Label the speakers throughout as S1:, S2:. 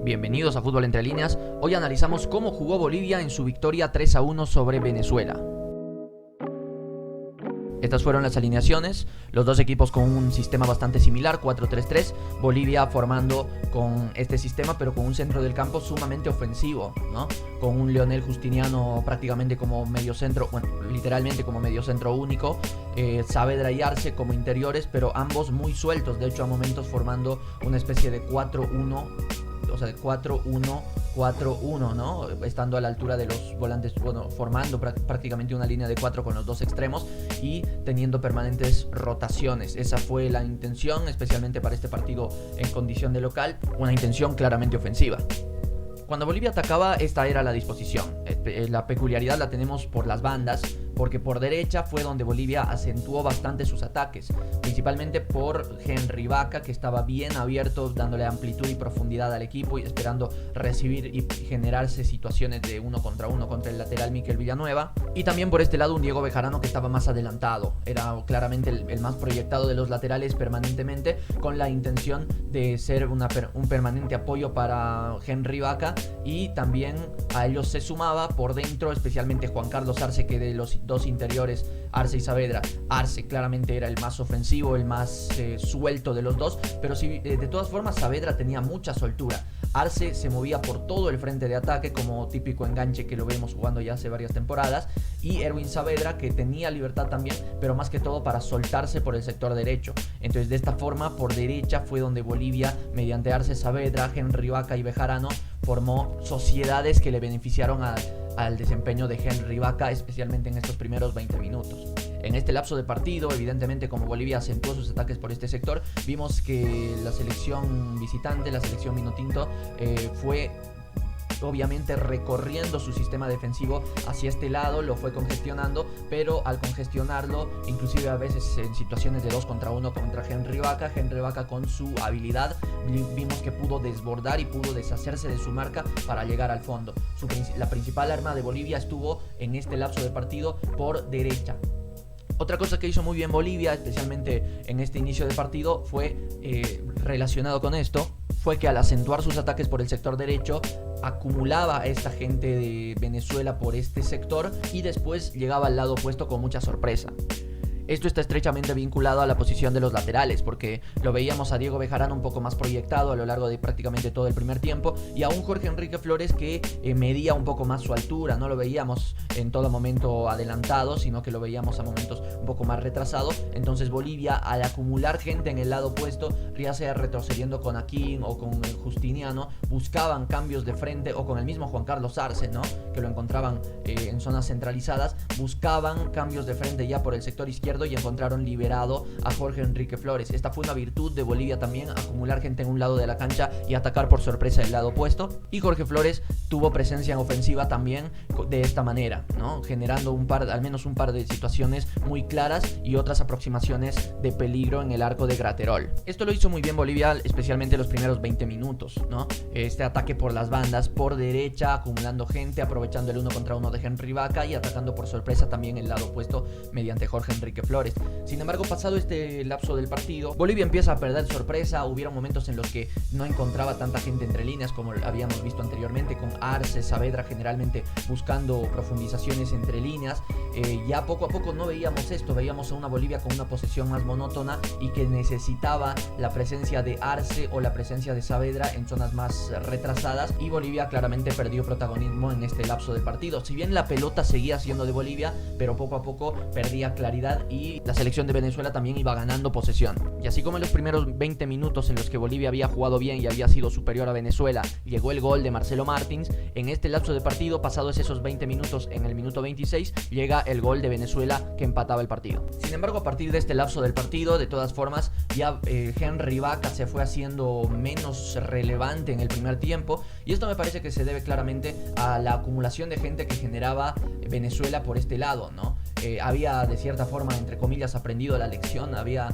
S1: Bienvenidos a Fútbol Entre Líneas. Hoy analizamos cómo jugó Bolivia en su victoria 3-1 sobre Venezuela. Estas fueron las alineaciones, los dos equipos con un sistema bastante similar, 4-3-3, Bolivia formando con este sistema pero con un centro del campo sumamente ofensivo, ¿no? Con un Leonel Justiniano prácticamente como mediocentro, bueno, literalmente como mediocentro único, Saavedra y Arce como interiores, pero ambos muy sueltos, de hecho a momentos formando una especie de 4-1, o sea, de 4-1-4-1, ¿no? Estando a la altura de los volantes, bueno, formando prácticamente una línea de 4 con los dos extremos y teniendo permanentes rotaciones. Esa fue la intención, especialmente para este partido en condición de local, una intención claramente ofensiva. Cuando Bolivia atacaba, esta era la disposición. La peculiaridad la tenemos por las bandas, porque por derecha fue donde Bolivia acentuó bastante sus ataques, principalmente por Henry Vaca, que estaba bien abierto, dándole amplitud y profundidad al equipo y esperando recibir y generarse situaciones de uno contra el lateral Miquel Villanueva. Y también por este lado un Diego Bejarano que estaba más adelantado, era claramente el más proyectado de los laterales permanentemente, con la intención de ser un permanente apoyo para Henry Vaca, y también a ellos se sumaba por dentro especialmente Juan Carlos Arce, que de los dos interiores, Arce y Saavedra, Arce claramente era el más ofensivo, el más suelto de los dos, pero sí, de todas formas Saavedra tenía mucha soltura. Arce se movía por todo el frente de ataque como típico enganche que lo vemos jugando ya hace varias temporadas, y Erwin Saavedra que tenía libertad también, pero más que todo para soltarse por el sector derecho. Entonces de esta forma por derecha fue donde Bolivia, mediante Arce, Saavedra, Henry Vaca y Bejarano, formó sociedades que le beneficiaron al desempeño de Henry Vaca, especialmente en estos primeros 20 minutos. En este lapso de partido, evidentemente, como Bolivia acentuó sus ataques por este sector, vimos que la selección visitante, la selección Vinotinto, fue obviamente recorriendo su sistema defensivo hacia este lado, lo fue congestionando, pero al congestionarlo, inclusive a veces en situaciones de 2 contra 1 contra Henry Vaca con su habilidad vimos que pudo desbordar y pudo deshacerse de su marca para llegar al fondo. La principal arma de Bolivia estuvo en este lapso de partido por derecha. Otra cosa que hizo muy bien Bolivia, especialmente en este inicio de partido, fue relacionado con esto, fue que al acentuar sus ataques por el sector derecho, acumulaba a esta gente de Venezuela por este sector y después llegaba al lado opuesto con mucha sorpresa. Esto está estrechamente vinculado a la posición de los laterales, porque lo veíamos a Diego Bejarano un poco más proyectado a lo largo de prácticamente todo el primer tiempo, y a un Jorge Enrique Flores que medía un poco más su altura. No lo veíamos en todo momento adelantado, sino que lo veíamos a momentos un poco más retrasado. Entonces Bolivia, al acumular gente en el lado opuesto, ya sea retrocediendo con Aquín o con el Justiniano, buscaban cambios de frente, o con el mismo Juan Carlos Arce, ¿no? Que lo encontraban en zonas centralizadas, buscaban cambios de frente ya por el sector izquierdo y encontraron liberado a Jorge Enrique Flores. Esta fue una virtud de Bolivia también, acumular gente en un lado de la cancha y atacar por sorpresa el lado opuesto. Y Jorge Flores tuvo presencia en ofensiva también de esta manera, ¿no? Generando al menos un par de situaciones muy claras y otras aproximaciones de peligro en el arco de Graterol. Esto lo hizo muy bien Bolivia, especialmente los primeros 20 minutos, ¿no? Este ataque por las bandas, por derecha, acumulando gente, aprovechando el 1 contra 1 de Henry Vaca y atacando por sorpresa también el lado opuesto mediante Jorge Enrique Flores. Sin embargo, pasado este lapso del partido, Bolivia empieza a perder sorpresa. Hubieron momentos en los que no encontraba tanta gente entre líneas como habíamos visto anteriormente, con Arce, Saavedra generalmente buscando profundizaciones entre líneas. Ya poco a poco no veíamos esto, veíamos a una Bolivia con una posesión más monótona y que necesitaba la presencia de Arce o la presencia de Saavedra en zonas más retrasadas, y Bolivia claramente perdió protagonismo en este lapso del partido. Si bien la pelota seguía siendo de Bolivia, pero poco a poco perdía claridad y la selección de Venezuela también iba ganando posesión. Y así como en los primeros 20 minutos en los que Bolivia había jugado bien y había sido superior a Venezuela, llegó el gol de Marcelo Martins, en este lapso de partido, pasados esos 20 minutos, en el minuto 26, llega el gol de Venezuela que empataba el partido. Sin embargo, a partir de este lapso del partido, de todas formas, ya Henry Vaca se fue haciendo menos relevante en el primer tiempo, y esto me parece que se debe claramente a la acumulación de gente que generaba Venezuela por este lado, ¿no? Había de cierta forma, entre comillas, aprendido la lección, había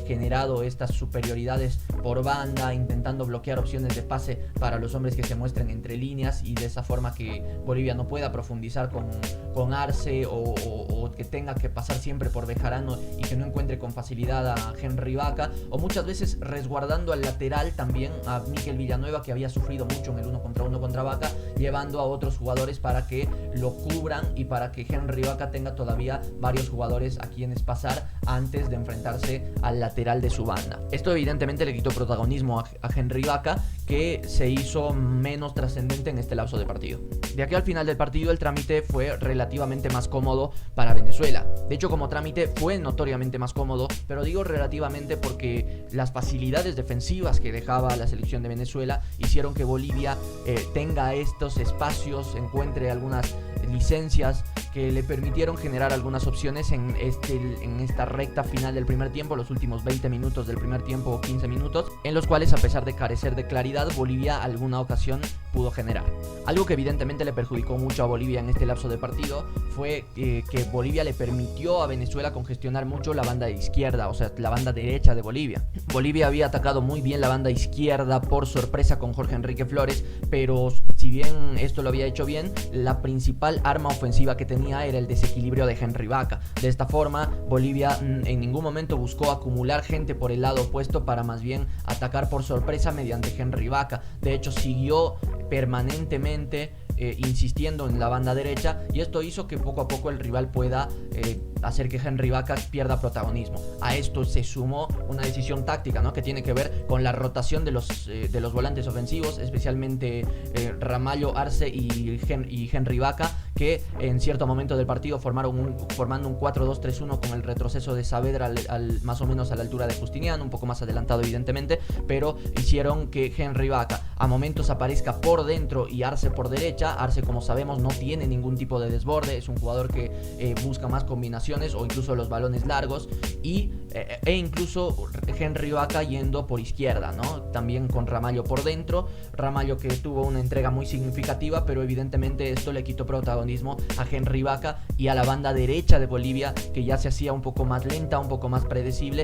S1: generado estas superioridades por banda, intentando bloquear opciones de pase para los hombres que se muestren entre líneas, y de esa forma que Bolivia no pueda profundizar con Arce o que tenga que pasar siempre por Bejarano y que no encuentre con facilidad a Henry Vaca, o muchas veces resguardando al lateral también a Mikel Villanueva, que había sufrido mucho en el 1-1 contra Vaca, llevando a otros jugadores para que lo cubran y para que Henry Vaca tenga todavía varios jugadores a quienes pasar antes de enfrentarse al lateral de su banda. Esto evidentemente le quitó protagonismo a Henry Vaca, que se hizo menos trascendente en este lapso de partido. De aquí al final del partido el trámite fue relativamente más cómodo para Venezuela. De hecho, como trámite fue notoriamente más cómodo, pero digo relativamente porque las facilidades defensivas que dejaba la selección de Venezuela hicieron que Bolivia tenga estos espacios, encuentre algunas licencias que le permitieron generar algunas opciones en esta recta final del primer tiempo, los últimos 20 minutos del primer tiempo o 15 minutos, en los cuales, a pesar de carecer de claridad, Bolivia alguna ocasión pudo generar. Algo que evidentemente le perjudicó mucho a Bolivia en este lapso de partido fue que Bolivia le permitió a Venezuela congestionar mucho la banda izquierda, o sea, la banda derecha de Bolivia. Bolivia había atacado muy bien la banda izquierda por sorpresa con Jorge Enrique Flores, pero si bien esto lo había hecho bien, la principal arma ofensiva que tenía era el desequilibrio de Henry Vaca. De esta forma, Bolivia en ningún momento buscó acumular gente por el lado opuesto para más bien atacar por sorpresa mediante Henry Vaca. De hecho, siguió permanentemente insistiendo en la banda derecha, y esto hizo que poco a poco el rival pueda hacer que Henry Vaca pierda protagonismo. A esto se sumó una decisión táctica, ¿no?, que tiene que ver con la rotación de los volantes ofensivos, especialmente Ramallo, Arce y Henry Vaca, que en cierto momento del partido formando un 4-2-3-1 con el retroceso de Saavedra más o menos a la altura de Justiniano, un poco más adelantado evidentemente, pero hicieron que Henry Vaca a momentos aparezca por dentro y Arce por derecha. Arce, como sabemos, no tiene ningún tipo de desborde, es un jugador que busca más combinaciones o incluso los balones largos, e incluso Henry Vaca yendo por izquierda, ¿no?, también con Ramallo por dentro. Ramallo que tuvo una entrega muy significativa, pero evidentemente esto le quitó protagonismo a Henry Vaca y a la banda derecha de Bolivia, que ya se hacía un poco más lenta, un poco más predecible,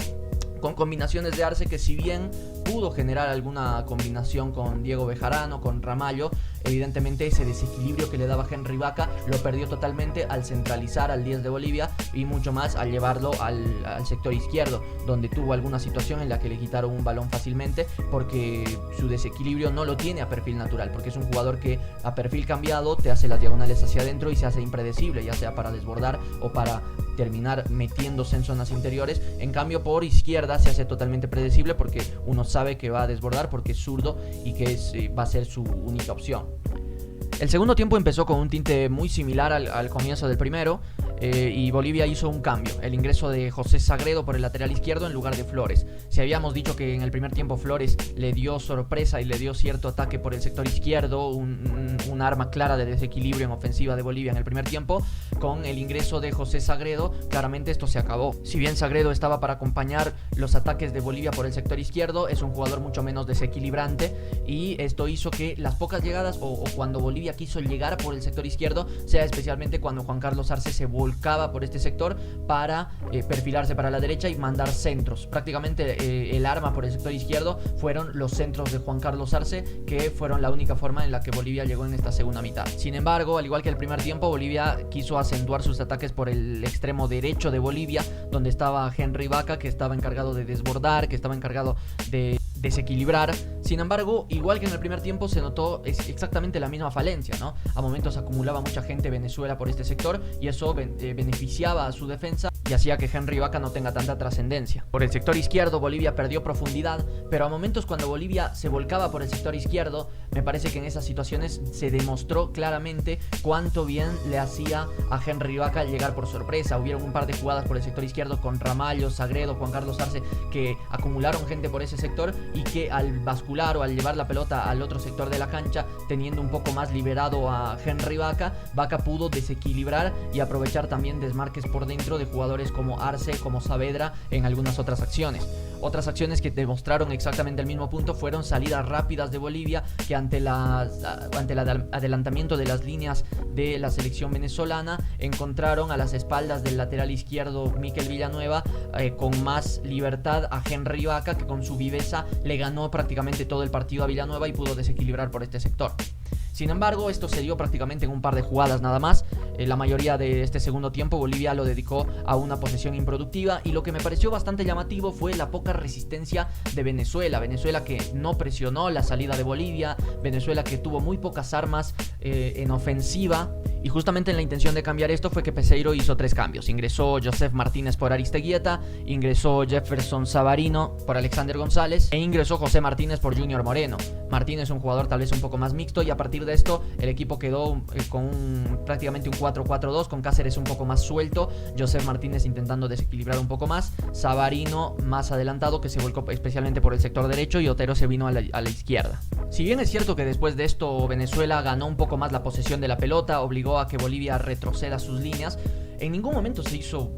S1: con combinaciones de Arce que, si bien pudo generar alguna combinación con Diego Bejarano, con Ramallo, evidentemente ese desequilibrio que le daba Henry Vaca lo perdió totalmente al centralizar al 10 de Bolivia, y mucho más al llevarlo al sector izquierdo, donde tuvo alguna situación en la que le quitaron un balón fácilmente, porque su desequilibrio no lo tiene a perfil natural, porque es un jugador que a perfil cambiado te hace las diagonales hacia adentro y se hace impredecible, ya sea para desbordar o para terminar metiéndose en zonas interiores. En cambio, por izquierda se hace totalmente predecible, porque uno sabe que va a desbordar porque es zurdo y que va a ser su única opción. El segundo tiempo empezó con un tinte muy similar al comienzo del primero, y Bolivia hizo un cambio, el ingreso de José Sagredo por el lateral izquierdo en lugar de Flores. Si habíamos dicho que en el primer tiempo Flores le dio sorpresa y le dio cierto ataque por el sector izquierdo, un arma clara de desequilibrio en ofensiva de Bolivia en el primer tiempo, con el ingreso de José Sagredo, claramente esto se acabó. Si bien Sagredo estaba para acompañar los ataques de Bolivia por el sector izquierdo, es un jugador mucho menos desequilibrante, y esto hizo que las pocas llegadas o cuando Bolivia quiso llegar por el sector izquierdo, sea especialmente cuando Juan Carlos Arce se volcaba por este sector para perfilarse para la derecha y mandar centros. Prácticamente el arma por el sector izquierdo fueron los centros de Juan Carlos Arce, que fueron la única forma en la que Bolivia llegó en esta segunda mitad. Sin embargo, al igual que el primer tiempo, Bolivia quiso acentuar sus ataques por el extremo derecho de Bolivia, donde estaba Henry Vaca, que estaba encargado de desbordar, que estaba encargado de desequilibrar. Sin embargo, igual que en el primer tiempo, se notó exactamente la misma falencia, ¿no? A momentos acumulaba mucha gente Venezuela por este sector, y eso beneficiaba a su defensa y hacía que Henry Vaca no tenga tanta trascendencia. Por el sector izquierdo, Bolivia perdió profundidad, pero a momentos cuando Bolivia se volcaba por el sector izquierdo, me parece que en esas situaciones se demostró claramente cuánto bien le hacía a Henry Vaca llegar por sorpresa. Hubieron un par de jugadas por el sector izquierdo con Ramallo, Sagredo, Juan Carlos Arce, que acumularon gente por ese sector, y que al bascular o al llevar la pelota al otro sector de la cancha, teniendo un poco más liberado a Henry Vaca, Vaca pudo desequilibrar y aprovechar también desmarques por dentro de jugadores jugadores como Arce, como Saavedra en algunas otras acciones. Otras acciones que demostraron exactamente el mismo punto fueron salidas rápidas de Bolivia, que ante el adelantamiento de las líneas de la selección venezolana encontraron a las espaldas del lateral izquierdo Mikel Villanueva con más libertad a Henry Vaca, que con su viveza le ganó prácticamente todo el partido a Villanueva y pudo desequilibrar por este sector. Sin embargo, esto se dio prácticamente en un par de jugadas nada más. La mayoría de este segundo tiempo Bolivia lo dedicó a una posesión improductiva, y lo que me pareció bastante llamativo fue la poca resistencia de Venezuela. Venezuela que no presionó la salida de Bolivia, Venezuela que tuvo muy pocas armas en ofensiva. Y justamente en la intención de cambiar esto fue que Peseiro hizo 3 cambios. Ingresó Joseph Martínez por Aristeguieta, ingresó Jefferson Savarino por Alexander González e ingresó José Martínez por Junior Moreno. Martínez es un jugador tal vez un poco más mixto, y a partir de esto el equipo quedó con prácticamente un 4-4-2, con Cáceres un poco más suelto, Joseph Martínez intentando desequilibrar un poco más, Savarino más adelantado, que se volcó especialmente por el sector derecho, y Otero se vino a la izquierda. Si bien es cierto que después de esto Venezuela ganó un poco más la posesión de la pelota, obligó a que Bolivia retroceda sus líneas, en ningún momento se hizo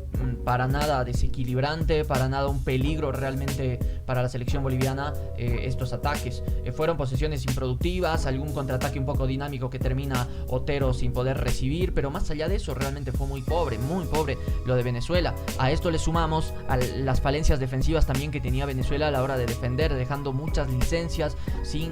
S1: para nada desequilibrante, para nada un peligro realmente para la selección boliviana estos ataques. Fueron posesiones improductivas, algún contraataque un poco dinámico que termina Otero sin poder recibir, pero más allá de eso realmente fue muy pobre lo de Venezuela. A esto le sumamos a las falencias defensivas también que tenía Venezuela a la hora de defender, dejando muchas licencias sin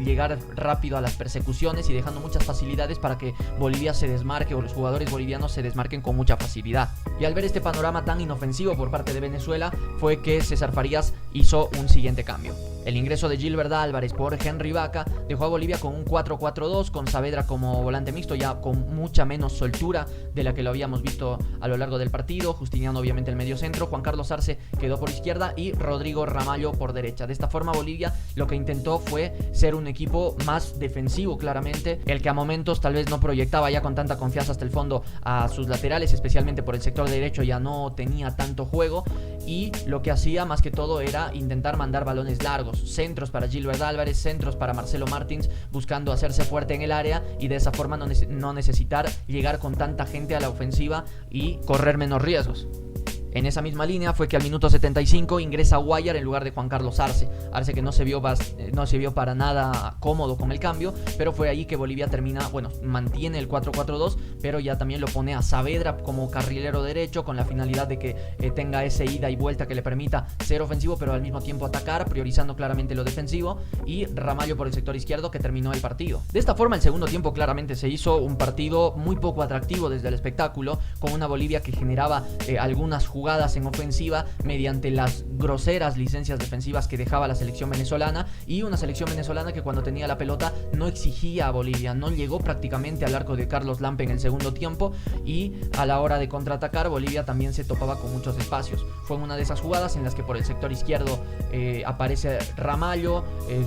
S1: llegar rápido a las persecuciones y dejando muchas facilidades para que Bolivia se desmarque, o los jugadores bolivianos se desmarquen con mucha facilidad. Y al ver este panorama tan inofensivo por parte de Venezuela fue que César Farías hizo un siguiente cambio. El ingreso de Gilbert Álvarez por Henry Vaca dejó a Bolivia con un 4-4-2, con Saavedra como volante mixto, ya con mucha menos soltura de la que lo habíamos visto a lo largo del partido. Justiniano obviamente el medio centro, Juan Carlos Arce quedó por izquierda y Rodrigo Ramallo por derecha. De esta forma Bolivia lo que intentó fue ser un equipo más defensivo, claramente, el que a momentos tal vez no proyectaba ya con tanta confianza hasta el fondo a sus laterales, especialmente por el sector derecho ya no tenía tanto juego, y lo que hacía más que todo era intentar mandar balones largos, centros para Gilbert Álvarez, centros para Marcelo Martins, buscando hacerse fuerte en el área y de esa forma no necesitar llegar con tanta gente a la ofensiva y correr menos riesgos. En esa misma línea fue que al minuto 75 ingresa Guayar en lugar de Juan Carlos Arce. Arce que no se vio para nada cómodo con el cambio, pero fue ahí que Bolivia mantiene el 4-4-2, pero ya también lo pone a Saavedra como carrilero derecho, con la finalidad de que tenga ese ida y vuelta que le permita ser ofensivo, pero al mismo tiempo atacar, priorizando claramente lo defensivo, y Ramallo por el sector izquierdo, que terminó el partido. De esta forma el segundo tiempo claramente se hizo un partido muy poco atractivo desde el espectáculo, con una Bolivia que generaba algunas jugadas en ofensiva mediante las groseras licencias defensivas que dejaba la selección venezolana, y una selección venezolana que cuando tenía la pelota no exigía a Bolivia, no llegó prácticamente al arco de Carlos Lampe en el segundo tiempo, y a la hora de contraatacar Bolivia también se topaba con muchos espacios. Fue una de esas jugadas en las que por el sector izquierdo aparece Ramallo,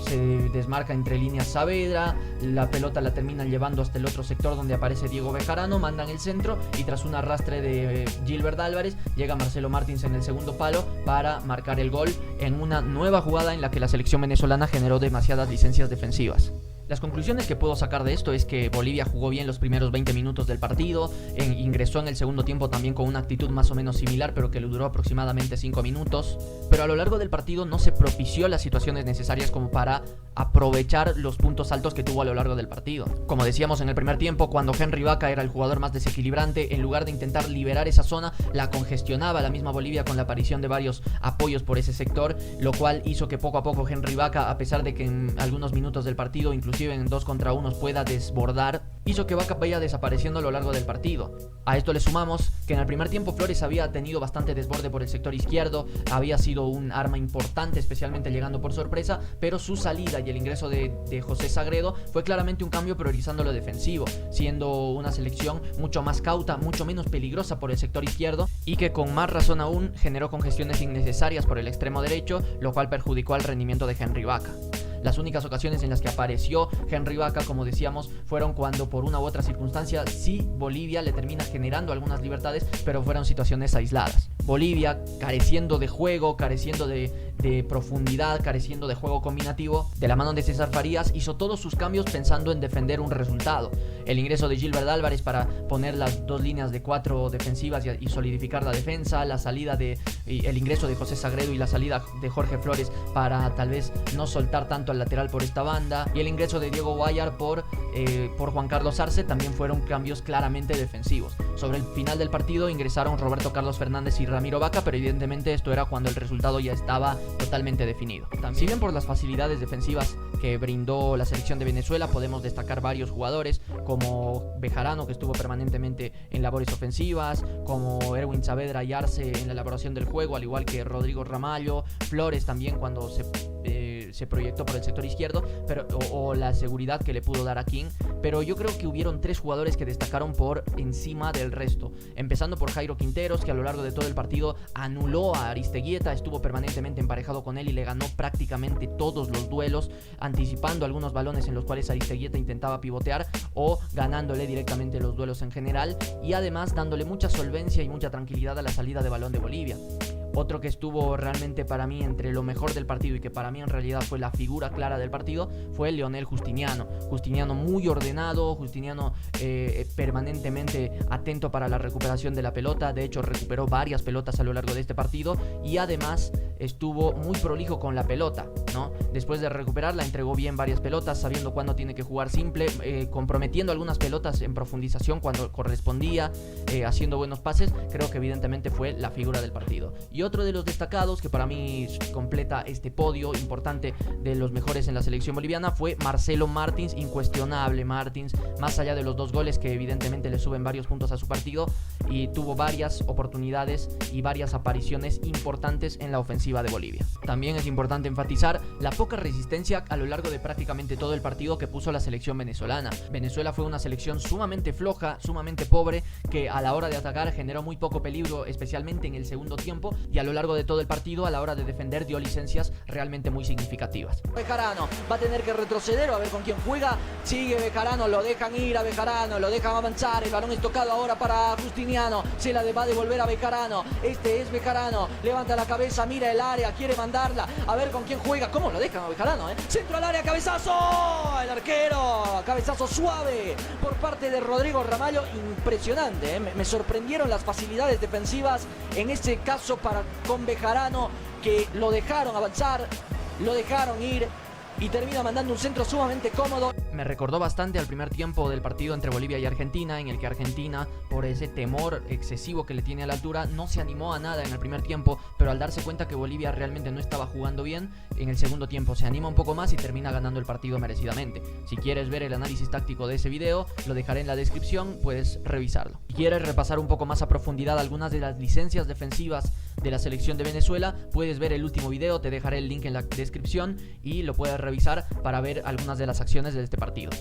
S1: se desmarca entre líneas Saavedra, la pelota la terminan llevando hasta el otro sector donde aparece Diego Bejarano, mandan el centro y tras un arrastre de Gilbert Álvarez llega Marcelo Martins en el segundo palo para marcar el gol en una nueva jugada en la que la selección venezolana generó demasiadas licencias defensivas. Las conclusiones que puedo sacar de esto es que Bolivia jugó bien los primeros 20 minutos del partido, ingresó en el segundo tiempo también con una actitud más o menos similar, pero que le duró aproximadamente 5 minutos, pero a lo largo del partido no se propició las situaciones necesarias como para aprovechar los puntos altos que tuvo a lo largo del partido. Como decíamos en el primer tiempo, cuando Henry Vaca era el jugador más desequilibrante, en lugar de intentar liberar esa zona, la congestionaba la misma Bolivia con la aparición de varios apoyos por ese sector, lo cual hizo que poco a poco Henry Vaca, a pesar de que en algunos minutos del partido, inclusive en 2 contra 1 pueda desbordar, hizo que Vaca vaya desapareciendo a lo largo del partido. A esto le sumamos que en el primer tiempo Flores había tenido bastante desborde por el sector izquierdo, había sido un arma importante, especialmente llegando por sorpresa, pero su salida y el ingreso de José Sagredo fue claramente un cambio priorizando lo defensivo, siendo una selección mucho más cauta, mucho menos peligrosa por el sector izquierdo, y que con más razón aún generó congestiones innecesarias por el extremo derecho, lo cual perjudicó al rendimiento de Henry Vaca. Las únicas ocasiones en las que apareció Henry Vaca, como decíamos, fueron cuando por una u otra circunstancia sí Bolivia le termina generando algunas libertades, pero fueron situaciones aisladas. Bolivia, careciendo de juego, careciendo de profundidad, careciendo de juego combinativo, de la mano de César Farías, hizo todos sus cambios pensando en defender un resultado. El ingreso de Gilbert Álvarez para poner las dos líneas de 4 defensivas y solidificar la defensa, el ingreso de José Sagredo y la salida de Jorge Flores para tal vez no soltar tanto al lateral por esta banda, y el ingreso de Diego Guayar por Juan Carlos Arce también fueron cambios claramente defensivos. Sobre el final del partido ingresaron Roberto Carlos Fernández y Ramiro Vaca, pero evidentemente esto era cuando el resultado ya estaba totalmente definido. También, si bien por las facilidades defensivas que brindó la selección de Venezuela, podemos destacar varios jugadores como Bejarano, que estuvo permanentemente en labores ofensivas, como Erwin Saavedra y Arce en la elaboración del juego, al igual que Rodrigo Ramallo, Flores también cuando se proyectó por el sector izquierdo, o la seguridad que le pudo dar a King. Pero yo creo que hubieron 3 jugadores que destacaron por encima del resto, empezando por Jairo Quinteros, que a lo largo de todo el partido anuló a Aristeguieta, estuvo permanentemente emparejado con él y le ganó prácticamente todos los duelos, anticipando algunos balones en los cuales Aristeguieta intentaba pivotear o ganándole directamente los duelos en general, y además dándole mucha solvencia y mucha tranquilidad a la salida de balón de Bolivia. Otro que estuvo realmente para mí entre lo mejor del partido y que para mí en realidad fue la figura clara del partido fue Leonel Justiniano. Justiniano muy ordenado, Justiniano permanentemente atento para la recuperación de la pelota. De hecho recuperó varias pelotas a lo largo de este partido y además estuvo muy prolijo con la pelota, ¿no? Después de recuperarla entregó bien varias pelotas, sabiendo cuándo tiene que jugar simple, comprometiendo algunas pelotas en profundización cuando correspondía, haciendo buenos pases. Creo que evidentemente fue la figura del partido. Y otro de los destacados que para mí completa este podio importante de los mejores en la selección boliviana fue Marcelo Martins. Incuestionable Martins, más allá de los 2 goles que evidentemente le suben varios puntos a su partido, y tuvo varias oportunidades y varias apariciones importantes en la ofensiva de Bolivia. También es importante enfatizar la poca resistencia a lo largo de prácticamente todo el partido que puso la selección venezolana. Venezuela fue una selección sumamente floja, sumamente pobre, que a la hora de atacar generó muy poco peligro, especialmente en el segundo tiempo, y a lo largo de todo el partido a la hora de defender dio licencias realmente muy significativas. Bejarano va a tener que retroceder o a ver con quién juega. Sigue Bejarano, lo dejan ir a Bejarano, lo dejan avanzar, el balón es tocado ahora para Justiniano, se la va a devolver a Bejarano. Este es Bejarano, levanta la cabeza, mira el área, quiere mandarla, a ver con quién juega. ¿Cómo lo dejan a Bejarano? Centro al área, cabezazo, el arquero, cabezazo suave por parte de Rodrigo Ramallo. Impresionante, me sorprendieron las facilidades defensivas en este caso con Bejarano, que lo dejaron avanzar, lo dejaron ir y termina mandando un centro sumamente cómodo. Me recordó bastante al primer tiempo del partido entre Bolivia y Argentina, en el que Argentina, por ese temor excesivo que le tiene a la altura, no se animó a nada en el primer tiempo, pero al darse cuenta que Bolivia realmente no estaba jugando bien, en el segundo tiempo se anima un poco más y termina ganando el partido merecidamente. Si quieres ver el análisis táctico de ese video, lo dejaré en la descripción, puedes revisarlo. Si quieres repasar un poco más a profundidad algunas de las licencias defensivas de la selección de Venezuela, puedes ver el último video, te dejaré el link en la descripción y lo puedes revisar para ver algunas de las acciones de este partido.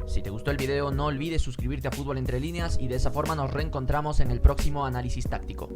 S1: Si te gustó el video, no olvides suscribirte a Fútbol Entre Líneas y de esa forma nos reencontramos en el próximo análisis táctico.